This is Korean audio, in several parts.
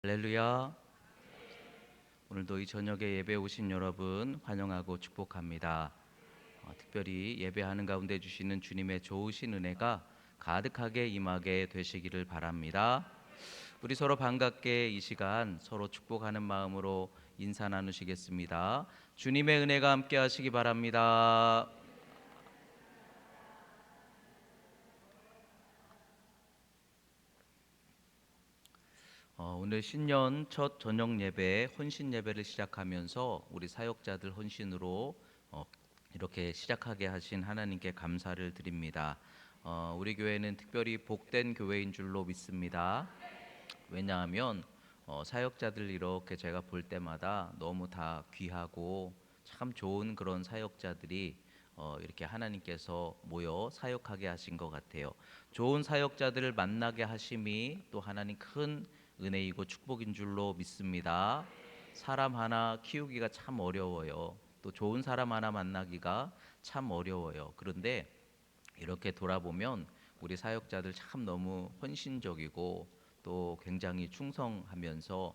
할렐루야. 오늘도 이 저녁에 예배 오신 여러분 환영하고 축복합니다. 특별히 예배하는 가운데 주시는 주님의 좋으신 은혜가 가득하게 임하게 되시기를 바랍니다. 우리 서로 반갑게 이 시간 서로 축복하는 마음으로 인사 나누시겠습니다. 주님의 은혜가 함께 하시기 바랍니다. 오늘 신년 첫 저녁 예배 혼신 예배를 시작하면서 우리 사역자들 혼신으로 이렇게 시작하게 하신 하나님께 감사를 드립니다. 우리 교회는 특별히 복된 교회인 줄로 믿습니다. 왜냐하면 사역자들 이렇게 제가 볼 때마다 너무 다 귀하고 참 좋은 그런 사역자들이 이렇게 하나님께서 모여 사역하게 하신 것 같아요. 좋은 사역자들을 만나게 하심이 또 하나님 큰 은혜이고 축복인 줄로 믿습니다. 사람 하나 키우기가 참 어려워요. 또 좋은 사람 하나 만나기가 참 어려워요. 그런데 이렇게 돌아보면 우리 사역자들 참 너무 헌신적이고 또 굉장히 충성하면서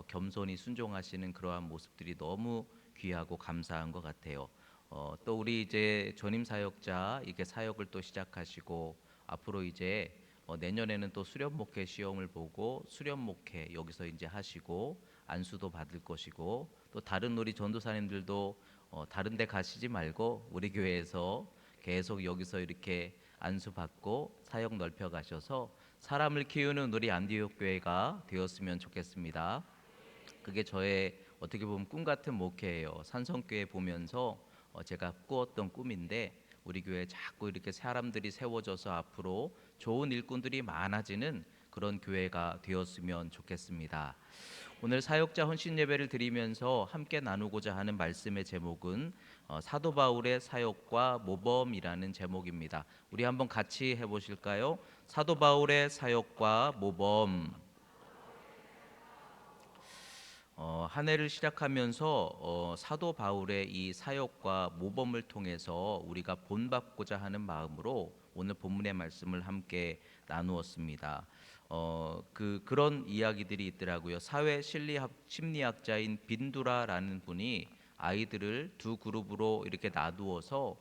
겸손히 순종하시는 그러한 모습들이 너무 귀하고 감사한 것 같아요. 또 우리 이제 전임 사역자 이게 사역을 또 시작하시고 앞으로 이제 내년에는 또 수련 목회 시험을 보고 수련 목회 여기서 이제 하시고 안수도 받을 것이고 또 다른 우리 전도사님들도 다른 데 가시지 말고 우리 교회에서 계속 여기서 이렇게 안수 받고 사역 넓혀 가셔서 사람을 키우는 우리 안디옥 교회가 되었으면 좋겠습니다. 그게 저의 어떻게 보면 꿈 같은 목회예요. 산성교회 보면서 제가 꾸었던 꿈인데 우리 교회에 자꾸 이렇게 사람들이 세워져서 앞으로 좋은 일꾼들이 많아지는 그런 교회가 되었으면 좋겠습니다. 오늘 사역자 헌신 예배를 드리면서 함께 나누고자 하는 말씀의 제목은 사도 바울의 사역과 모범이라는 제목입니다. 우리 한번 같이 해보실까요? 사도 바울의 사역과 모범. 한 해를 시작하면서 사도 바울의 이 사역과 모범을 통해서 우리가 본받고자 하는 마음으로 오늘 본문의 말씀을 함께 나누었습니다. 그런 이야기들이 있더라고요. 사회 심리학자인 빈두라라는 분이 아이들을 두 그룹으로 이렇게 나누어서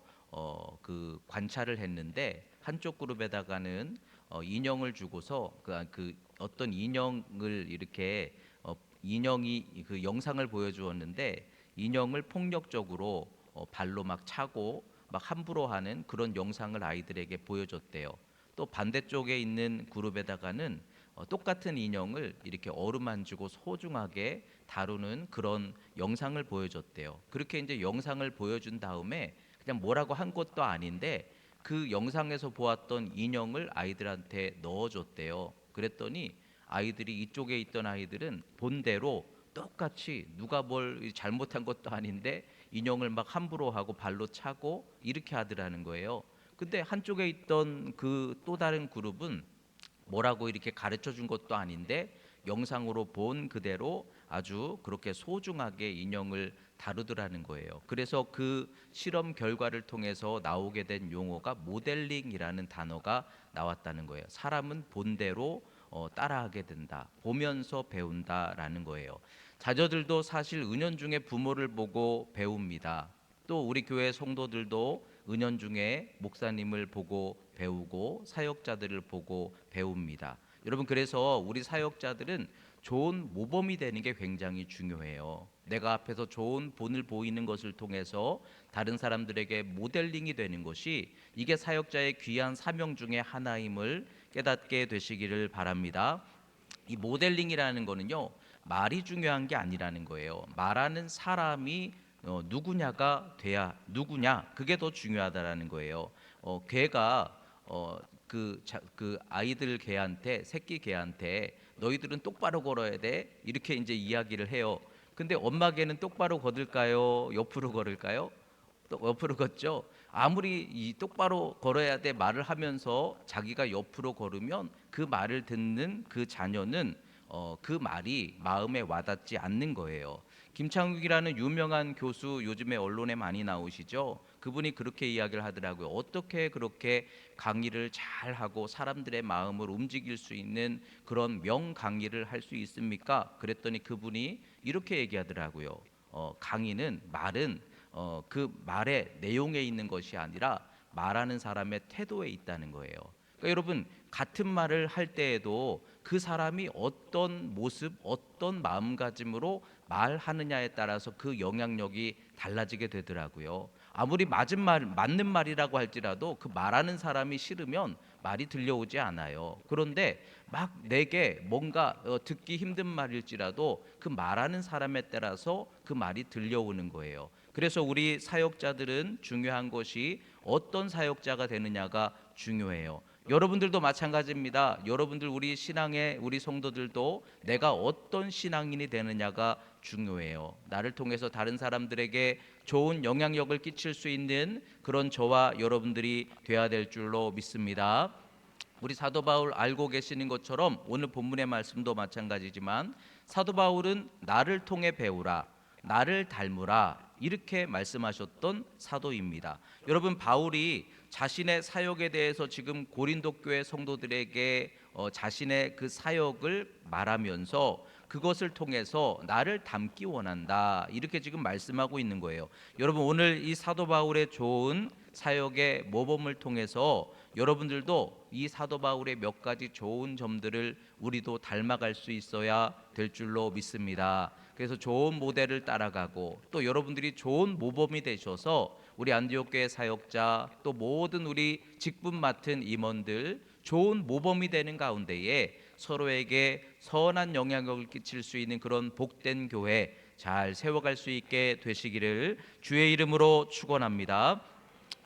그 관찰을 했는데 한쪽 그룹에다가는 인형을 주고서 그 어떤 인형을 이렇게 인형이 그 영상을 보여주었는데 인형을 폭력적으로 발로 막 차고 막 함부로 하는 그런 영상을 아이들에게 보여줬대요. 또 반대쪽에 있는 그룹에다가는 똑같은 인형을 이렇게 어루만지고 소중하게 다루는 그런 영상을 보여줬대요. 그렇게 이제 영상을 보여준 다음에 그냥 뭐라고 한 것도 아닌데 그 영상에서 보았던 인형을 아이들한테 넣어줬대요. 그랬더니 아이들이 이쪽에 있던 아이들은 본대로 똑같이 누가 뭘 잘못한 것도 아닌데 인형을 막 함부로 하고 발로 차고 이렇게 하더라는 거예요. 근데 한쪽에 있던 그 또 다른 그룹은 뭐라고 이렇게 가르쳐 준 것도 아닌데 영상으로 본 그대로 아주 그렇게 소중하게 인형을 다루더라는 거예요. 그래서 그 실험 결과를 통해서 나오게 된 용어가 모델링이라는 단어가 나왔다는 거예요. 사람은 본대로 따라하게 된다. 보면서 배운다라는 거예요. 자녀들도 사실 은연중에 부모를 보고 배웁니다. 또 우리 교회 성도들도 은연중에 목사님을 보고 배우고 사역자들을 보고 배웁니다. 여러분 그래서 우리 사역자들은 좋은 모범이 되는 게 굉장히 중요해요. 내가 앞에서 좋은 본을 보이는 것을 통해서 다른 사람들에게 모델링이 되는 것이 이게 사역자의 귀한 사명 중에 하나임을 깨닫게 되시기를 바랍니다. 이 모델링이라는 거는요 말이 중요한 게 아니라는 거예요. 말하는 사람이 누구냐가 돼야 누구냐 그게 더 중요하다라는 거예요. 개가 그 아이들 개한테 새끼 개한테 너희들은 똑바로 걸어야 돼 이렇게 이제 이야기를 해요. 근데 엄마 개는 똑바로 걸을까요? 옆으로 걸을까요? 또 옆으로 걷죠. 아무리 이 똑바로 걸어야 돼 말을 하면서 자기가 옆으로 걸으면 그 말을 듣는 그 자녀는 그 말이 마음에 와닿지 않는 거예요. 김창욱이라는 유명한 교수 요즘에 언론에 많이 나오시죠. 그분이 그렇게 이야기를 하더라고요. 어떻게 그렇게 강의를 잘 하고 사람들의 마음을 움직일 수 있는 그런 명 강의를 할 수 있습니까? 그랬더니 그분이 이렇게 얘기하더라고요. 강의는 말은 그 말의 내용에 있는 것이 아니라 말하는 사람의 태도에 있다는 거예요. 그러니까 여러분, 같은 말을 할 때에도 그 사람이 어떤 모습, 어떤 마음가짐으로 말하느냐에 따라서 그 영향력이 달라지게 되더라고요. 아무리 맞는 말이라고 할지라도 그 말하는 사람이 싫으면 말이 들려오지 않아요. 그런데 막 내게 뭔가 듣기 힘든 말일지라도 그 말하는 사람에 따라서 그 말이 들려오는 거예요. 그래서 우리 사역자들은 중요한 것이 어떤 사역자가 되느냐가 중요해요. 여러분들도 마찬가지입니다. 여러분들 우리 신앙의 우리 성도들도 내가 어떤 신앙인이 되느냐가 중요해요. 나를 통해서 다른 사람들에게 좋은 영향력을 끼칠 수 있는 그런 저와 여러분들이 돼야 될 줄로 믿습니다. 우리 사도 바울 알고 계시는 것처럼 오늘 본문의 말씀도 마찬가지지만 사도 바울은 나를 통해 배우라, 나를 닮으라 이렇게 말씀하셨던 사도입니다. 여러분, 바울이 자신의 사역에 대해서 지금 고린도 교회 성도들에게 자신의 그 사역을 말하면서 그것을 통해서 나를 닮기 원한다 이렇게 지금 말씀하고 있는 거예요. 여러분, 오늘 이 사도 바울의 좋은 사역의 모범을 통해서 여러분들도 이 사도 바울의 몇 가지 좋은 점들을 우리도 닮아갈 수 있어야 될 줄로 믿습니다. 그래서 좋은 모델을 따라가고 또 여러분들이 좋은 모범이 되셔서 우리 안디옥 교회 사역자 또 모든 우리 직분 맡은 임원들 좋은 모범이 되는 가운데에 서로에게 선한 영향력을 끼칠 수 있는 그런 복된 교회 잘 세워갈 수 있게 되시기를 주의 이름으로 축원합니다.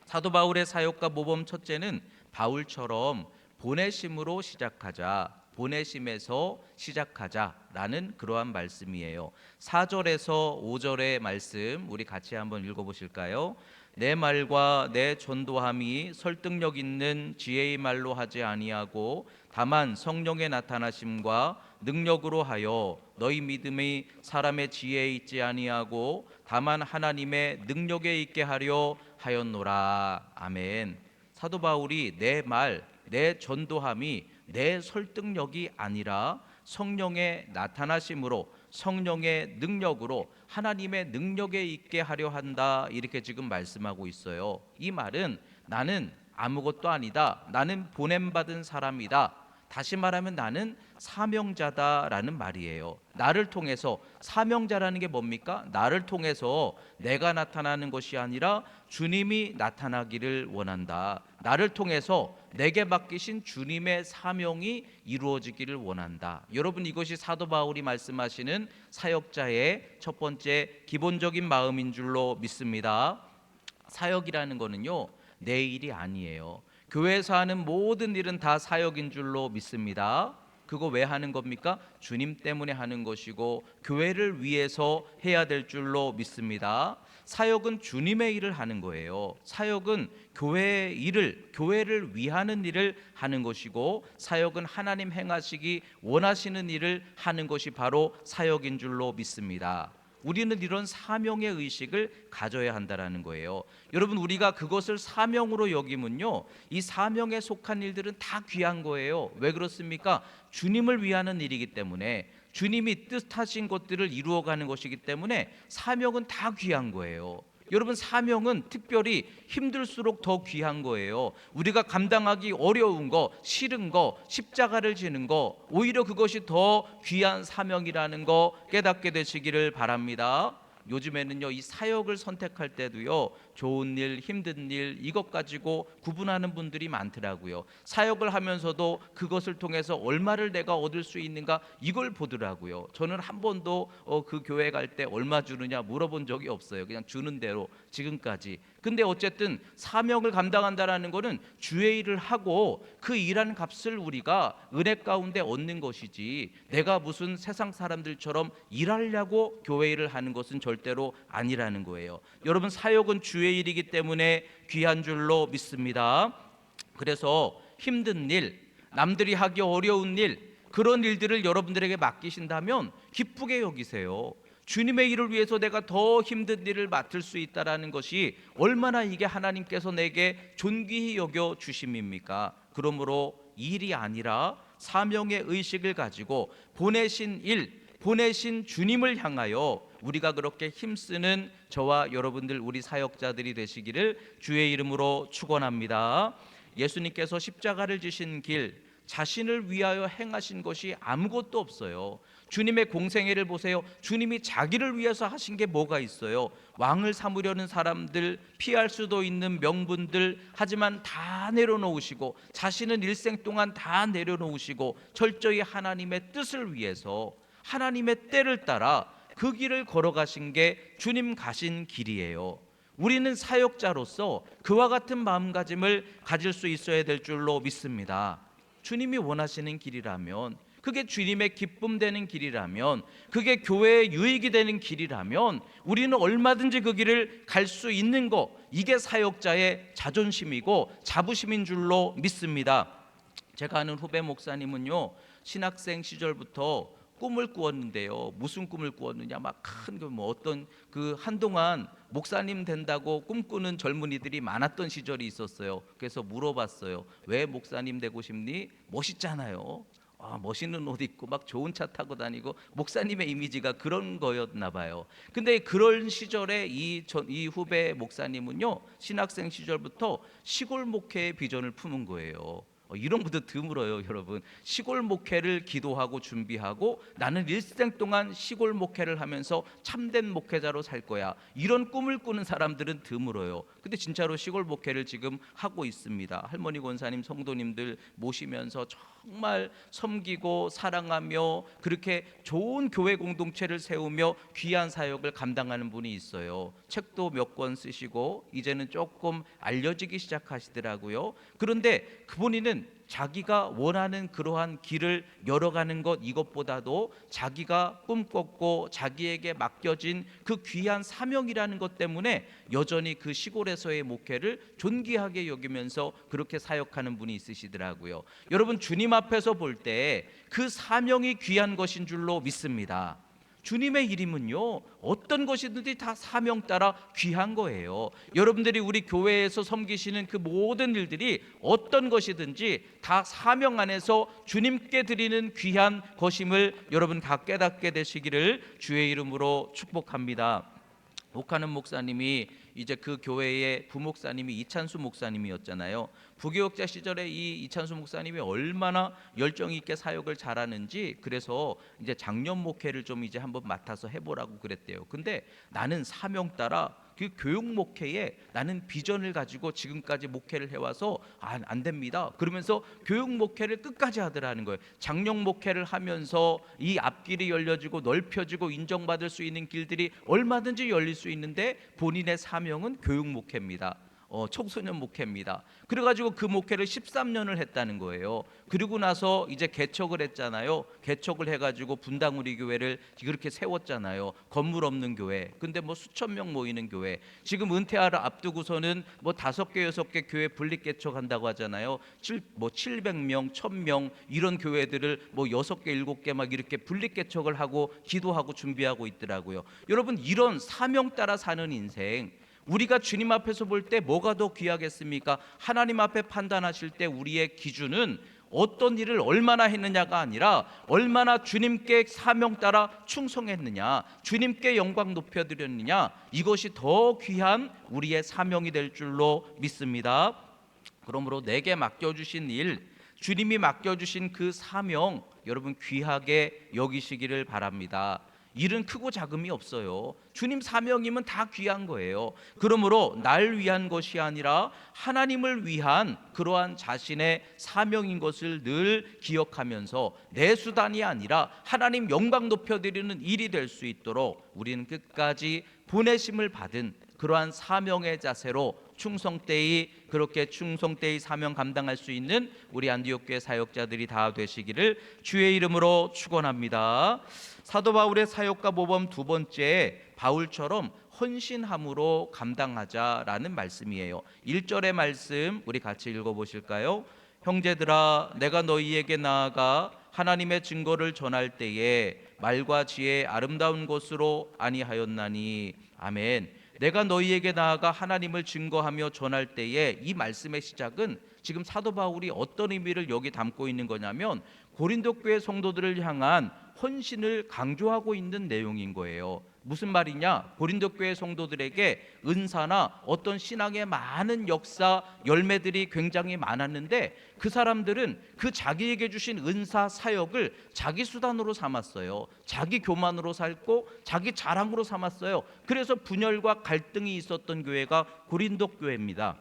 사도 바울의 사역과 모범 첫째는 바울처럼 보내심으로 시작하자, 보내심에서 시작하자라는 그러한 말씀이에요. 4절에서 5절의 말씀 우리 같이 한번 읽어보실까요? 내 말과 내 전도함이 설득력 있는 지혜의 말로 하지 아니하고 다만 성령의 나타나심과 능력으로 하여 너희 믿음이 사람의 지혜에 있지 아니하고 다만 하나님의 능력에 있게 하려 하였노라. 아멘. 사도 바울이 내 말, 내 전도함이 내 설득력이 아니라 성령의 나타나심으로 성령의 능력으로 하나님의 능력에 있게 하려 한다 이렇게 지금 말씀하고 있어요. 이 말은 나는 아무것도 아니다. 나는 보냄받은 사람이다. 다시 말하면 나는 사명자다라는 말이에요. 나를 통해서, 사명자라는 게 뭡니까? 나를 통해서 내가 나타나는 것이 아니라 주님이 나타나기를 원한다. 나를 통해서 내게 맡기신 주님의 사명이 이루어지기를 원한다. 여러분, 이것이 사도 바울이 말씀하시는 사역자의 첫 번째 기본적인 마음인 줄로 믿습니다. 사역이라는 거는요, 내 일이 아니에요. 교회에서 하는 모든 일은 다 사역인 줄로 믿습니다. 그거 왜 하는 겁니까? 주님 때문에 하는 것이고 교회를 위해서 해야 될 줄로 믿습니다. 사역은 주님의 일을 하는 거예요. 사역은 교회의 일을, 교회를 위하는 일을 하는 것이고 사역은 하나님 행하시기 원하시는 일을 하는 것이 바로 사역인 줄로 믿습니다. 우리는 이런 사명의 의식을 가져야 한다라는 거예요. 여러분, 우리가 그것을 사명으로 여기면요, 이 사명에 속한 일들은 다 귀한 거예요. 왜 그렇습니까? 주님을 위하는 일이기 때문에, 주님이 뜻하신 것들을 이루어가는 것이기 때문에 사명은 다 귀한 거예요. 여러분, 사명은 특별히 힘들수록 더 귀한 거예요. 우리가 감당하기 어려운 거, 싫은 거, 십자가를 지는 거, 오히려 그것이 더 귀한 사명이라는 거 깨닫게 되시기를 바랍니다. 요즘에는요, 이 사역을 선택할 때도요, 좋은 일, 힘든 일 이것 가지고 구분하는 분들이 많더라고요. 사역을 하면서도 그것을 통해서 얼마를 내가 얻을 수 있는가 이걸 보더라고요. 저는 한 번도 그 교회 갈 때 얼마 주느냐 물어본 적이 없어요. 그냥 주는 대로 지금까지. 근데 어쨌든 사명을 감당한다라는 것은 주의 일을 하고 그 일하는 값을 우리가 은혜 가운데 얻는 것이지, 내가 무슨 세상 사람들처럼 일하려고 교회 일을 하는 것은 절대로 아니라는 거예요. 여러분, 사역은 주의 일이기 때문에 귀한 줄로 믿습니다. 그래서 힘든 일, 남들이 하기 어려운 일, 그런 일들을 여러분들에게 맡기신다면 기쁘게 여기세요. 주님의 일을 위해서 내가 더 힘든 일을 맡을 수 있다라는 것이 얼마나 이게 하나님께서 내게 존귀히 여겨 주심입니까? 그러므로 일이 아니라 사명의 의식을 가지고 보내신 주님을 향하여 우리가 그렇게 힘쓰는 저와 여러분들, 우리 사역자들이 되시기를 주의 이름으로 축원합니다. 예수님께서 십자가를 지신 길, 자신을 위하여 행하신 것이 아무것도 없어요. 주님의 공생애를 보세요. 주님이 자기를 위해서 하신 게 뭐가 있어요? 왕을 삼으려는 사람들, 피할 수도 있는 명분들, 하지만 다 내려놓으시고, 자신은 일생 동안 다 내려놓으시고 철저히 하나님의 뜻을 위해서, 하나님의 때를 따라 그 길을 걸어가신 게 주님 가신 길이에요. 우리는 사역자로서 그와 같은 마음가짐을 가질 수 있어야 될 줄로 믿습니다. 주님이 원하시는 길이라면, 그게 주님의 기쁨 되는 길이라면, 그게 교회의 유익이 되는 길이라면 우리는 얼마든지 그 길을 갈 수 있는 거, 이게 사역자의 자존심이고 자부심인 줄로 믿습니다. 제가 아는 후배 목사님은요, 신학생 시절부터 꿈을 꾸었는데요. 무슨 꿈을 꾸었느냐, 막 큰 뭐 어떤 그 한동안 목사님 된다고 꿈꾸는 젊은이들이 많았던 시절이 있었어요. 그래서 물어봤어요. 왜 목사님 되고 싶니? 멋있잖아요. 멋있는 옷 입고 막 좋은 차 타고 다니고, 목사님의 이미지가 그런 거였나 봐요. 근데 그런 시절에 이 후배 목사님은요, 신학생 시절부터 시골 목회의 비전을 품은 거예요. 이런 분들 드물어요, 여러분. 시골 목회를 기도하고 준비하고, 나는 일생 동안 시골 목회를 하면서 참된 목회자로 살 거야, 이런 꿈을 꾸는 사람들은 드물어요. 근데 진짜로 시골 목회를 지금 하고 있습니다. 할머니 권사님, 성도님들 모시면서 정말 섬기고 사랑하며 그렇게 좋은 교회 공동체를 세우며 귀한 사역을 감당하는 분이 있어요. 책도 몇 권 쓰시고 이제는 조금 알려지기 시작하시더라고요. 그런데 그분이는 자기가 원하는 그러한 길을 열어가는 것, 이것보다도 자기가 꿈꿨고 자기에게 맡겨진 그 귀한 사명이라는 것 때문에 여전히 그 시골에서의 목회를 존귀하게 여기면서 그렇게 사역하는 분이 있으시더라고요. 여러분, 주님 앞에서 볼 때 그 사명이 귀한 것인 줄로 믿습니다. 주님의 이름은요, 어떤 것이든지 다 사명 따라 귀한 거예요. 여러분들이 우리 교회에서 섬기시는 그 모든 일들이 어떤 것이든지 다 사명 안에서 주님께 드리는 귀한 것임을 여러분 다 깨닫게 되시기를 주의 이름으로 축복합니다. 옥하는 목사님이 이제 그 교회의 부목사님이 이찬수 목사님이었잖아요. 부교역자 시절에 이 이찬수 목사님이 얼마나 열정 있게 사역을 잘하는지, 그래서 이제 장년 목회를 좀 이제 한번 맡아서 해보라고 그랬대요. 근데 나는 사명 따라 그 교육 목회에 나는 비전을 가지고 지금까지 목회를 해와서 안 됩니다, 그러면서 교육 목회를 끝까지 하더라는 거예요. 장년 목회를 하면서 이 앞길이 열려지고 넓혀지고 인정받을 수 있는 길들이 얼마든지 열릴 수 있는데, 본인의 사명은 교육 목회입니다. 청소년 목회입니다. 그래가지고 그 목회를 13년을 했다는 거예요. 그리고 나서 이제 개척을 했잖아요. 개척을 해가지고 분당우리 교회를 그렇게 세웠잖아요. 건물 없는 교회. 근데 뭐 수천 명 모이는 교회. 지금 은퇴하를 앞두고서는 뭐 5개 6개 교회 분립 개척한다고 하잖아요. 700명, 1000명 이런 교회들을 뭐 6개 7개 막 이렇게 분립 개척을 하고 기도하고 준비하고 있더라고요. 여러분, 이런 사명 따라 사는 인생, 우리가 주님 앞에서 볼 때 뭐가 더 귀하겠습니까? 하나님 앞에 판단하실 때 우리의 기준은 어떤 일을 얼마나 했느냐가 아니라 얼마나 주님께 사명 따라 충성했느냐, 주님께 영광 높여드렸느냐, 이것이 더 귀한 우리의 사명이 될 줄로 믿습니다. 그러므로 내게 맡겨주신 일, 주님이 맡겨주신 그 사명, 여러분 귀하게 여기시기를 바랍니다. 일은 크고 작음이 없어요. 주님 사명이면 다 귀한 거예요. 그러므로 날 위한 것이 아니라 하나님을 위한 그러한 자신의 사명인 것을 늘 기억하면서 내 수단이 아니라 하나님 영광 높여드리는 일이 될 수 있도록 우리는 끝까지 보내심을 받은 그러한 사명의 자세로 그렇게 충성되이 사명 감당할 수 있는 우리 안디옥교회 사역자들이 다 되시기를 주의 이름으로 축원합니다. 사도 바울의 사역과 모범 두 번째, 바울처럼 헌신함으로 감당하자라는 말씀이에요. 1절의 말씀 우리 같이 읽어보실까요? 형제들아, 내가 너희에게 나아가 하나님의 증거를 전할 때에 말과 지혜의 아름다운 것으로 아니하였나니. 아멘. 내가 너희에게 나아가 하나님을 증거하며 전할 때에, 이 말씀의 시작은 지금 사도 바울이 어떤 의미를 여기 담고 있는 거냐면 고린도 교회 성도들을 향한 헌신을 강조하고 있는 내용인 거예요. 무슨 말이냐? 고린도 교회 성도들에게 은사나 어떤 신앙의 많은 역사 열매들이 굉장히 많았는데, 그 사람들은 그 자기에게 주신 은사 사역을 자기 수단으로 삼았어요. 자기 교만으로 살고 자기 자랑으로 삼았어요. 그래서 분열과 갈등이 있었던 교회가 고린도 교회입니다.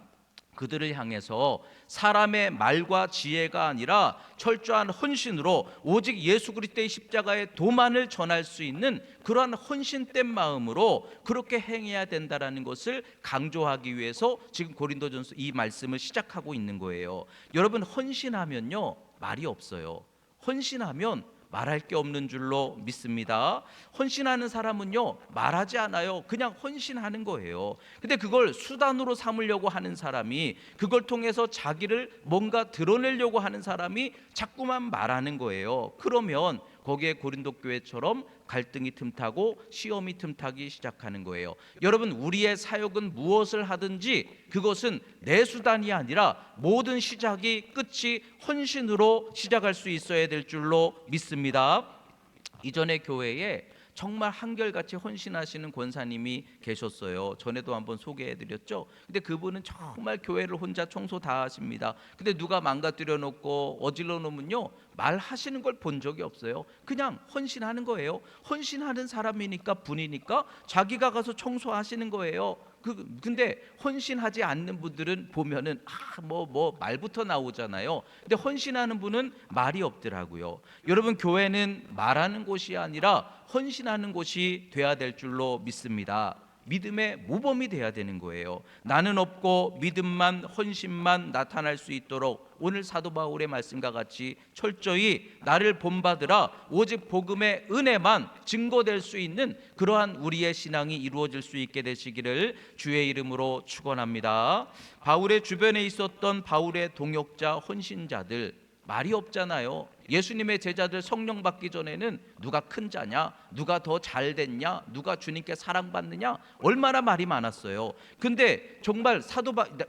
그들을 향해서 사람의 말과 지혜가 아니라 철저한 헌신으로 오직 예수 그리스도의 십자가의 도만을 전할 수 있는 그러한 헌신된 마음으로 그렇게 행해야 된다라는 것을 강조하기 위해서 지금 고린도전서 이 말씀을 시작하고 있는 거예요. 여러분, 헌신하면요 말이 없어요. 헌신하면 말할 게 없는 줄로 믿습니다. 헌신하는 사람은요 말하지 않아요. 그냥 헌신하는 거예요. 근데 그걸 수단으로 삼으려고 하는 사람이, 그걸 통해서 자기를 뭔가 드러내려고 하는 사람이 자꾸만 말하는 거예요. 그러면 거기에 고린도 교회처럼 갈등이 틈타고 시험이 틈타기 시작하는 거예요. 여러분, 우리의 사역은 무엇을 하든지 그것은 내 수단이 아니라 모든 시작이 끝이 헌신으로 시작할 수 있어야 될 줄로 믿습니다. 이전에 교회에 정말 한결같이 헌신하시는 권사님이 계셨어요. 전에도 한번 소개해드렸죠. 근데 그분은 정말 교회를 혼자 청소 다 하십니다. 근데 누가 망가뜨려 놓고 어질러 놓으면요 말하시는 걸 본 적이 없어요. 그냥 헌신하는 거예요. 헌신하는 사람이니까, 분이니까 자기가 가서 청소하시는 거예요. 근데 헌신하지 않는 분들은 보면은 뭐 말부터 나오잖아요. 근데 헌신하는 분은 말이 없더라고요. 여러분, 교회는 말하는 곳이 아니라 헌신하는 곳이 돼야 될 줄로 믿습니다. 믿음의 모범이 돼야 되는 거예요. 나는 없고 믿음만, 헌신만 나타날 수 있도록 오늘 사도 바울의 말씀과 같이 철저히 나를 본받으라, 오직 복음의 은혜만 증거될 수 있는 그러한 우리의 신앙이 이루어질 수 있게 되시기를 주의 이름으로 축원합니다. 바울의 주변에 있었던 바울의 동역자, 헌신자들 말이 없잖아요. 예수님의 제자들 성령 받기 전에는 누가 큰 자냐, 누가 더 잘 됐냐, 누가 주님께 사랑받느냐, 얼마나 말이 많았어요. 근데 정말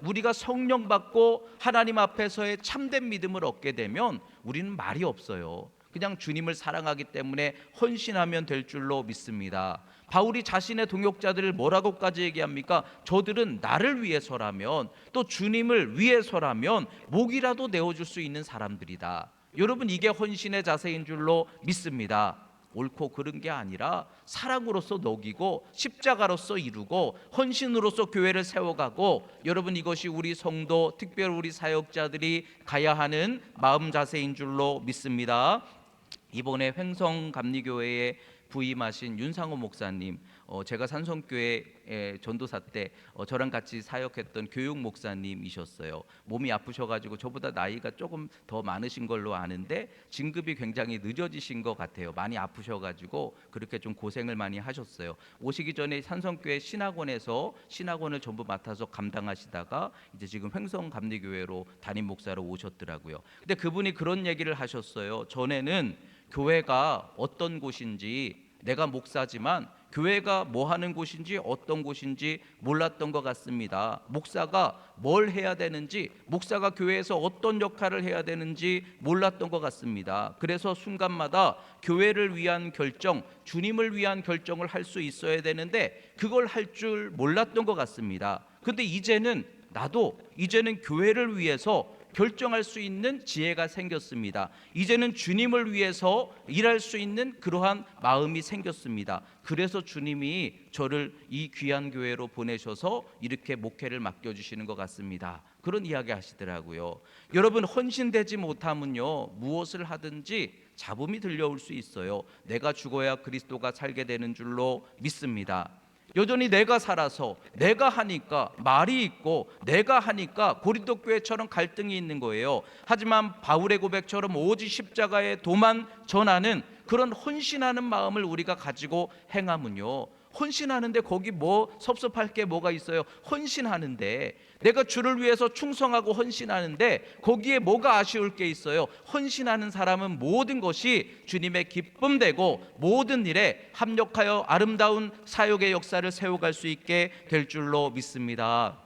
우리가 성령 받고 하나님 앞에서의 참된 믿음을 얻게 되면 우리는 말이 없어요. 그냥 주님을 사랑하기 때문에 헌신하면 될 줄로 믿습니다. 바울이 자신의 동역자들을 뭐라고까지 얘기합니까? 저들은 나를 위해서라면, 또 주님을 위해서라면 목이라도 내어줄 수 있는 사람들이다. 여러분, 이게 헌신의 자세인 줄로 믿습니다. 옳고 그른 게 아니라 사랑으로서 녹이고 십자가로서 이루고 헌신으로서 교회를 세워가고, 여러분, 이것이 우리 성도, 특별히 우리 사역자들이 가야 하는 마음 자세인 줄로 믿습니다. 이번에 횡성감리교회에 부임하신 윤상호 목사님, 제가 산성교회 전도사 때 저랑 같이 사역했던 교육 목사님이셨어요. 몸이 아프셔가지고 저보다 나이가 조금 더 많으신 걸로 아는데 진급이 굉장히 늦어지신 것 같아요. 많이 아프셔가지고 그렇게 좀 고생을 많이 하셨어요. 오시기 전에 산성교회 신학원에서 신학원을 전부 맡아서 감당하시다가 이제 지금 횡성감리교회로 담임 목사로 오셨더라고요. 근데 그분이 그런 얘기를 하셨어요. 전에는 교회가 어떤 곳인지, 내가 목사지만 교회가 뭐 하는 곳인지 어떤 곳인지 몰랐던 것 같습니다. 목사가 뭘 해야 되는지, 목사가 교회에서 어떤 역할을 해야 되는지 몰랐던 것 같습니다. 그래서 순간마다 교회를 위한 결정, 주님을 위한 결정을 할 수 있어야 되는데 그걸 할 줄 몰랐던 것 같습니다. 근데 이제는 교회를 위해서 결정할 수 있는 지혜가 생겼습니다. 이제는 주님을 위해서 일할 수 있는 그러한 마음이 생겼습니다. 그래서 주님이 저를 이 귀한 교회로 보내셔서 이렇게 목회를 맡겨주시는 것 같습니다. 그런 이야기 하시더라고요. 여러분, 헌신되지 못하면요 무엇을 하든지 잡음이 들려올 수 있어요. 내가 죽어야 그리스도가 살게 되는 줄로 믿습니다. 여전히 내가 살아서 내가 하니까 말이 있고 내가 하니까 고린도 교회처럼 갈등이 있는 거예요. 하지만 바울의 고백처럼 오직 십자가의 도만 전하는 그런 헌신하는 마음을 우리가 가지고 행하면요 헌신하는데 거기 뭐 섭섭할 게 뭐가 있어요? 헌신하는데, 내가 주를 위해서 충성하고 헌신하는데 거기에 뭐가 아쉬울 게 있어요? 헌신하는 사람은 모든 것이 주님의 기쁨 되고 모든 일에 합력하여 아름다운 사역의 역사를 세워갈 수 있게 될 줄로 믿습니다.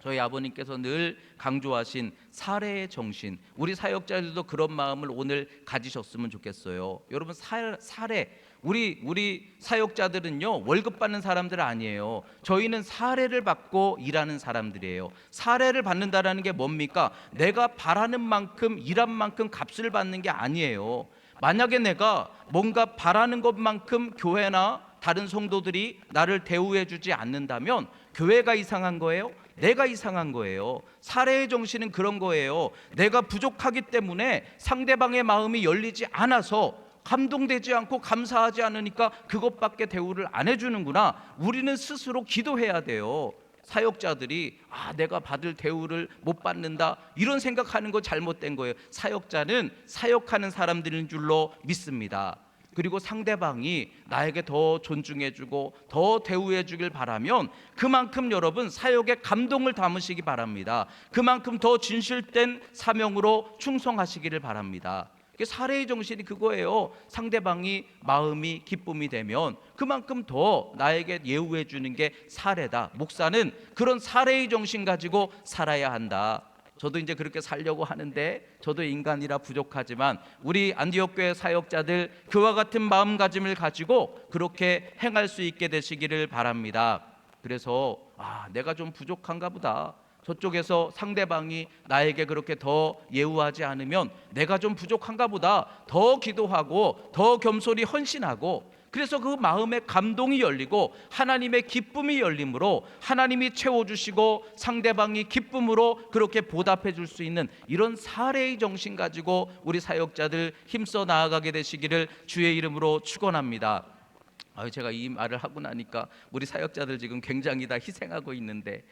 저희 아버님께서 늘 강조하신 사례의 정신, 우리 사역자들도 그런 마음을 오늘 가지셨으면 좋겠어요. 여러분, 사례, 우리 사역자들은요, 월급 받는 사람들 아니에요. 저희는 사례를 받고 일하는 사람들이에요. 사례를 받는다라는 게 뭡니까? 내가 바라는 만큼, 일한 만큼 값을 받는 게 아니에요. 만약에 내가 뭔가 바라는 것만큼 교회나 다른 성도들이 나를 대우해 주지 않는다면 교회가 이상한 거예요? 내가 이상한 거예요. 사례의 정신은 그런 거예요. 내가 부족하기 때문에 상대방의 마음이 열리지 않아서, 감동되지 않고 감사하지 않으니까 그것밖에 대우를 안 해주는구나. 우리는 스스로 기도해야 돼요. 사역자들이 내가 받을 대우를 못 받는다, 이런 생각하는 거 잘못된 거예요. 사역자는 사역하는 사람들인 줄로 믿습니다. 그리고 상대방이 나에게 더 존중해주고 더 대우해주길 바라면 그만큼 여러분 사역에 감동을 담으시기 바랍니다. 그만큼 더 진실된 사명으로 충성하시기를 바랍니다. 사례의 정신이 그거예요. 상대방이 마음이 기쁨이 되면 그만큼 더 나에게 예우해 주는 게 사례다. 목사는 그런 사례의 정신 가지고 살아야 한다. 저도 이제 그렇게 살려고 하는데, 저도 인간이라 부족하지만 우리 안디옥 교회 사역자들 그와 같은 마음가짐을 가지고 그렇게 행할 수 있게 되시기를 바랍니다. 그래서 내가 좀 부족한가 보다, 저쪽에서 상대방이 나에게 그렇게 더 예우하지 않으면 내가 좀 부족한가 보다, 더 기도하고 더 겸손히 헌신하고, 그래서 그 마음에 감동이 열리고 하나님의 기쁨이 열림으로 하나님이 채워주시고 상대방이 기쁨으로 그렇게 보답해 줄 수 있는 이런 사례의 정신 가지고 우리 사역자들 힘써 나아가게 되시기를 주의 이름으로 축원합니다. 제가 이 말을 하고 나니까 우리 사역자들 지금 굉장히 다 희생하고 있는데,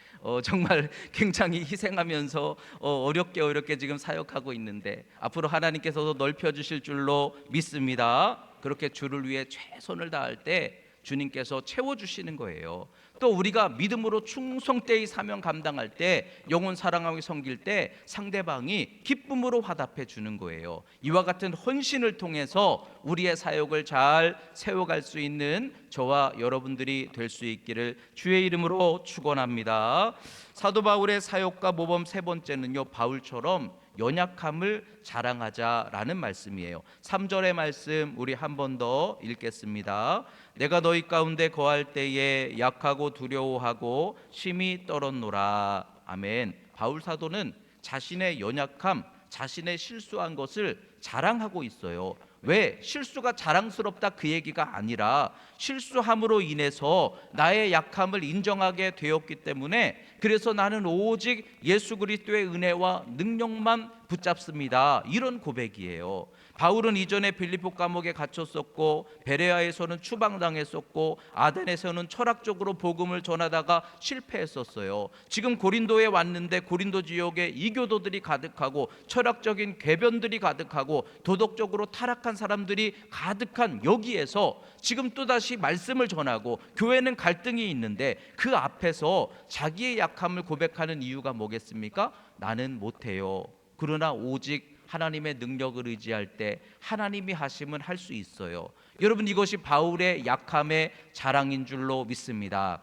정말 굉장히 희생하면서 어렵게 지금 사역하고 있는데, 앞으로 하나님께서도 넓혀주실 줄로 믿습니다. 그렇게 주를 위해 최선을 다할 때 주님께서 채워주시는 거예요. 또 우리가 믿음으로 충성되이 사명 감당할 때, 영혼 사랑하고 섬길 때 상대방이 기쁨으로 화답해 주는 거예요. 이와 같은 헌신을 통해서 우리의 사역을 잘 세워갈 수 있는 저와 여러분들이 될 수 있기를 주의 이름으로 축원합니다. 사도 바울의 사역과 모범 세 번째는요, 바울처럼 연약함을 자랑하자라는 말씀이에요. 3절의 말씀 우리 한 번 더 읽겠습니다. 내가 너희 가운데 거할 때에 약하고 두려워하고 심히 떨었노라. 아멘. 바울 사도는 자신의 연약함, 자신의 실수한 것을 자랑하고 있어요. 왜? 실수가 자랑스럽다 그 얘기가 아니라 실수함으로 인해서 나의 약함을 인정하게 되었기 때문에, 그래서 나는 오직 예수 그리스도의 은혜와 능력만 붙잡습니다, 이런 고백이에요. 바울은 이전에 빌립보 감옥에 갇혔었고, 베레아에서는 추방당했었고, 아덴에서는 철학적으로 복음을 전하다가 실패했었어요. 지금 고린도에 왔는데 고린도 지역에 이교도들이 가득하고 철학적인 궤변들이 가득하고 도덕적으로 타락한 사람들이 가득한 여기에서 지금 또다시 말씀을 전하고, 교회는 갈등이 있는데 그 앞에서 자기의 약함을 고백하는 이유가 뭐겠습니까? 나는 못해요. 그러나 오직 하나님의 능력을 의지할 때 하나님이 하시면 할 수 있어요. 여러분, 이것이 바울의 약함의 자랑인 줄로 믿습니다.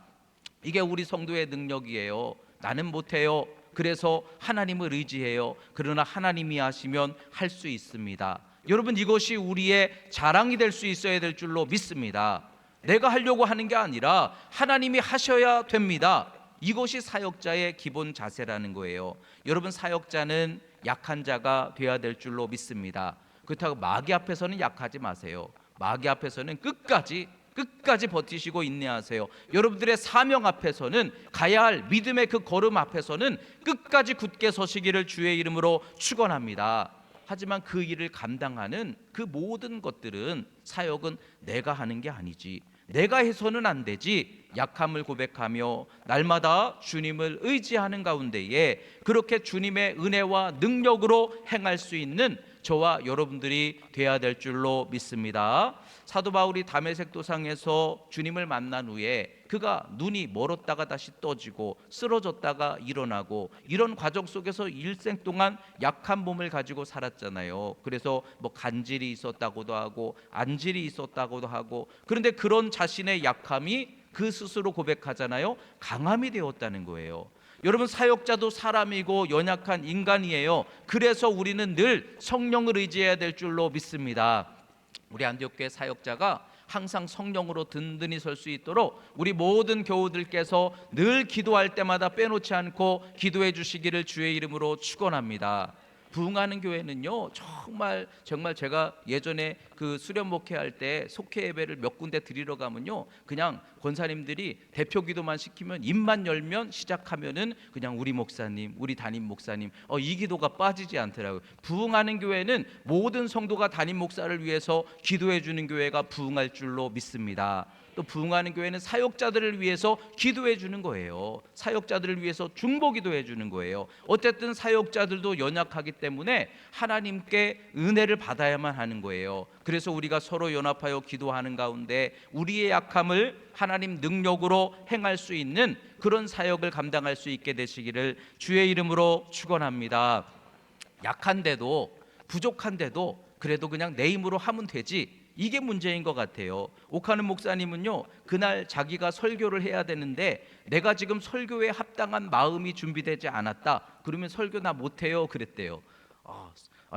이게 우리 성도의 능력이에요. 나는 못해요. 그래서 하나님을 의지해요. 그러나 하나님이 하시면 할 수 있습니다. 여러분, 이것이 우리의 자랑이 될 수 있어야 될 줄로 믿습니다. 내가 하려고 하는 게 아니라 하나님이 하셔야 됩니다. 이것이 사역자의 기본 자세라는 거예요. 여러분, 사역자는 약한 자가 되어야 될 줄로 믿습니다. 그렇다고 마귀 앞에서는 약하지 마세요. 마귀 앞에서는 끝까지 버티시고 인내하세요. 여러분들의 사명 앞에서는, 가야 할 믿음의 그 걸음 앞에서는 끝까지 굳게 서시기를 주의 이름으로 축원합니다. 하지만 그 일을 감당하는 그 모든 것들은, 사역은 내가 하는 게 아니지, 내가 해서는 안 되지, 약함을 고백하며 날마다 주님을 의지하는 가운데에 그렇게 주님의 은혜와 능력으로 행할 수 있는 저와 여러분들이 돼야 될 줄로 믿습니다. 사도 바울이 다메섹 도상에서 주님을 만난 후에 그가 눈이 멀었다가 다시 떠지고 쓰러졌다가 일어나고 이런 과정 속에서 일생 동안 약한 몸을 가지고 살았잖아요. 그래서 뭐 간질이 있었다고도 하고 안질이 있었다고도 하고, 그런데 그런 자신의 약함이 그 스스로 고백하잖아요. 강함이 되었다는 거예요. 여러분, 사역자도 사람이고 연약한 인간이에요. 그래서 우리는 늘 성령을 의지해야 될 줄로 믿습니다. 우리 안디옥교회 사역자가 항상 성령으로 든든히 설 수 있도록 우리 모든 교우들께서 늘 기도할 때마다 빼놓지 않고 기도해 주시기를 주의 이름으로 축원합니다. 부흥하는 교회는요, 정말 제가 예전에 그 수련 목회할 때 속회 예배를 몇 군데 드리러 가면요, 그냥 권사님들이 대표 기도만 시키면 입만 열면 시작하면은 그냥 우리 목사님, 우리 담임 목사님, 이 기도가 빠지지 않더라고요. 부흥하는 교회는 모든 성도가 담임 목사를 위해서 기도해 주는 교회가 부흥할 줄로 믿습니다. 또 부흥하는 교회는 사역자들을 위해서 기도해 주는 거예요. 사역자들을 위해서 중보 기도해 주는 거예요. 어쨌든 사역자들도 연약하기 때문에 하나님께 은혜를 받아야만 하는 거예요. 그래서 우리가 서로 연합하여 기도하는 가운데 우리의 약함을 하나님 능력으로 행할 수 있는 그런 사역을 감당할 수 있게 되시기를 주의 이름으로 축원합니다. 약한데도, 부족한데도 그래도 그냥 내 힘으로 하면 되지, 이게 문제인 것 같아요. 옥하는 목사님은요, 그날 자기가 설교를 해야 되는데 내가 지금 설교에 합당한 마음이 준비되지 않았다 그러면 설교 나 못해요 그랬대요.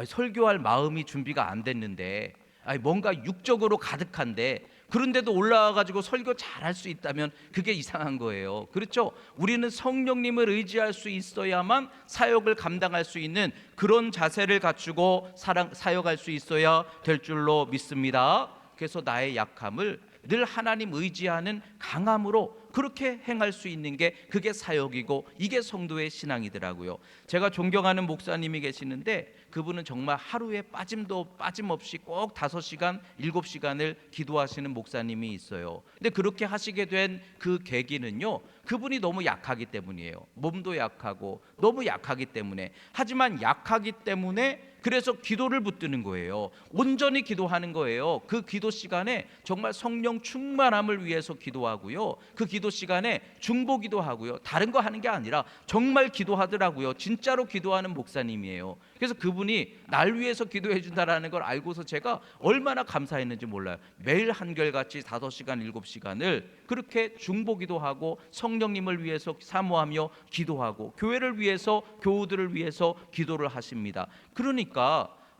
설교할 마음이 준비가 안 됐는데, 뭔가 육적으로 가득한데, 그런데도 올라와가지고 설교 잘할 수 있다면 그게 이상한 거예요. 그렇죠? 우리는 성령님을 의지할 수 있어야만 사역을 감당할 수 있는 그런 자세를 갖추고 사역할 수 있어야 될 줄로 믿습니다. 그래서 나의 약함을 늘 하나님 의지하는 강함으로 그렇게 행할 수 있는 게 그게 사역이고 이게 성도의 신앙이더라고요. 제가 존경하는 목사님이 계시는데 그분은 정말 하루에 빠짐없이 꼭 5시간, 7시간을 기도하시는 목사님이 있어요. 근데 그렇게 하시게 된 그 계기는요, 그분이 너무 약하기 때문이에요. 몸도 약하고 너무 약하기 때문에. 하지만 약하기 때문에 그래서 기도를 붙드는 거예요. 온전히 기도하는 거예요. 그 기도 시간에 정말 성령 충만함을 위해서 기도하고요, 그 기도 시간에 중보 기도하고요, 다른 거 하는 게 아니라 정말 기도하더라고요. 진짜로 기도하는 목사님이에요. 그래서 그분이 날 위해서 기도해 준다라는 걸 알고서 제가 얼마나 감사했는지 몰라요. 매일 한결같이 5시간 7시간을 그렇게 중보 기도하고 성령님을 위해서 사모하며 기도하고 교회를 위해서, 교우들을 위해서 기도를 하십니다. 그러니까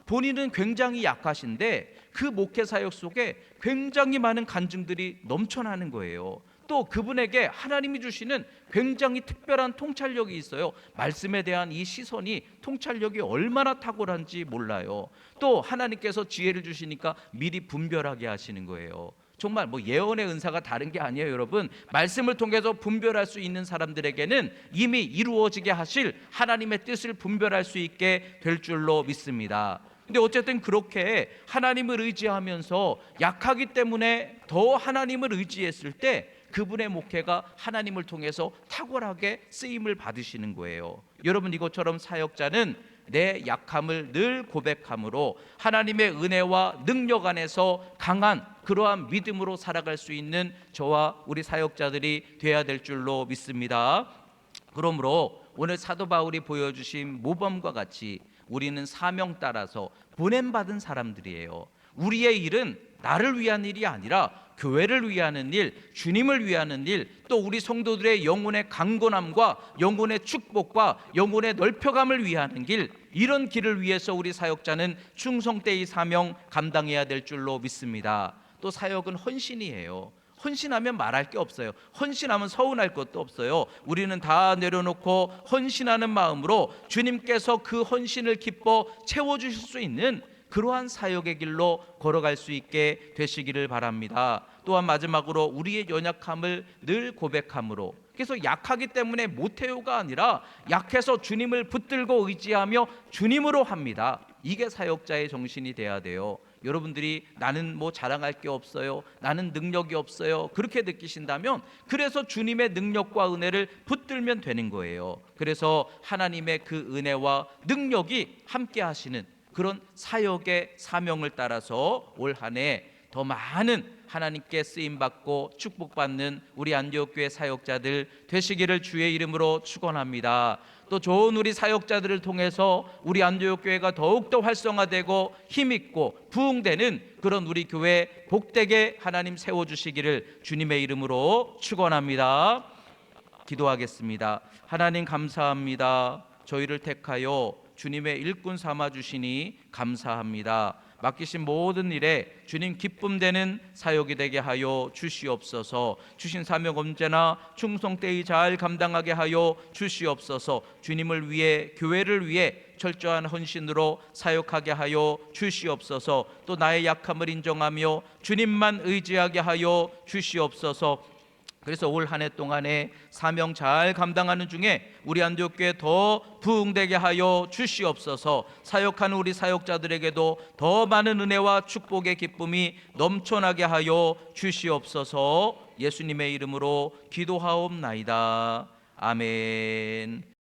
본인은 굉장히 약하신데 그 목회 사역 속에 굉장히 많은 간증들이 넘쳐나는 거예요. 또 그분에게 하나님이 주시는 굉장히 특별한 통찰력이 있어요. 말씀에 대한 이 시선이, 통찰력이 얼마나 탁월한지 몰라요. 또 하나님께서 지혜를 주시니까 미리 분별하게 하시는 거예요. 정말 뭐 예언의 은사가 다른 게 아니에요, 여러분. 말씀을 통해서 분별할 수 있는 사람들에게는 이미 이루어지게 하실 하나님의 뜻을 분별할 수 있게 될 줄로 믿습니다. 근데 어쨌든 그렇게 하나님을 의지하면서 약하기 때문에 더 하나님을 의지했을 때 그분의 목회가 하나님을 통해서 탁월하게 쓰임을 받으시는 거예요. 여러분, 이것처럼 사역자는 내 약함을 늘 고백함으로 하나님의 은혜와 능력 안에서 강한 그러한 믿음으로 살아갈 수 있는 저와 우리 사역자들이 되어야 될 줄로 믿습니다. 그러므로 오늘 사도 바울이 보여주신 모범과 같이 우리는 사명 따라서 보냄받은 사람들이에요. 우리의 일은 나를 위한 일이 아니라 교회를 위하는 일, 주님을 위하는 일, 또 우리 성도들의 영혼의 강건함과 영혼의 축복과 영혼의 넓혀감을 위하는 길, 이런 길을 위해서 우리 사역자는 충성되이 사명 감당해야 될 줄로 믿습니다. 또 사역은 헌신이에요. 헌신하면 말할 게 없어요. 헌신하면 서운할 것도 없어요. 우리는 다 내려놓고 헌신하는 마음으로 주님께서 그 헌신을 기뻐 채워주실 수 있는 그러한 사역의 길로 걸어갈 수 있게 되시기를 바랍니다. 또한 마지막으로 우리의 연약함을 늘 고백함으로 그래서 약하기 때문에 못해요가 아니라 약해서 주님을 붙들고 의지하며 주님으로 합니다. 이게 사역자의 정신이 돼야 돼요. 여러분들이 나는 뭐 자랑할 게 없어요, 나는 능력이 없어요, 그렇게 느끼신다면 그래서 주님의 능력과 은혜를 붙들면 되는 거예요. 그래서 하나님의 그 은혜와 능력이 함께 하시는 그런 사역의 사명을 따라서 올 한 해 더 많은 하나님께 쓰임받고 축복받는 우리 안디옥교회 사역자들 되시기를 주의 이름으로 축원합니다. 또 좋은 우리 사역자들을 통해서 우리 안디옥교회가 더욱더 활성화되고 힘있고 부흥되는 그런 우리 교회 복되게 하나님 세워주시기를 주님의 이름으로 축원합니다. 기도하겠습니다. 하나님 감사합니다. 저희를 택하여 주님의 일꾼 삼아 주시니 감사합니다. 맡기신 모든 일에 주님 기쁨 되는 사역이 되게 하여 주시옵소서. 주신 사명 언제나 충성되이 잘 감당하게 하여 주시옵소서. 주님을 위해 교회를 위해 철저한 헌신으로 사역하게 하여 주시옵소서. 또 나의 약함을 인정하며 주님만 의지하게 하여 주시옵소서. 그래서 올 한 해 동안에 사명 잘 감당하는 중에 우리 안디옥교회 더 부흥되게 하여 주시옵소서. 사역하는 우리 사역자들에게도 더 많은 은혜와 축복의 기쁨이 넘쳐나게 하여 주시옵소서. 예수님의 이름으로 기도하옵나이다. 아멘.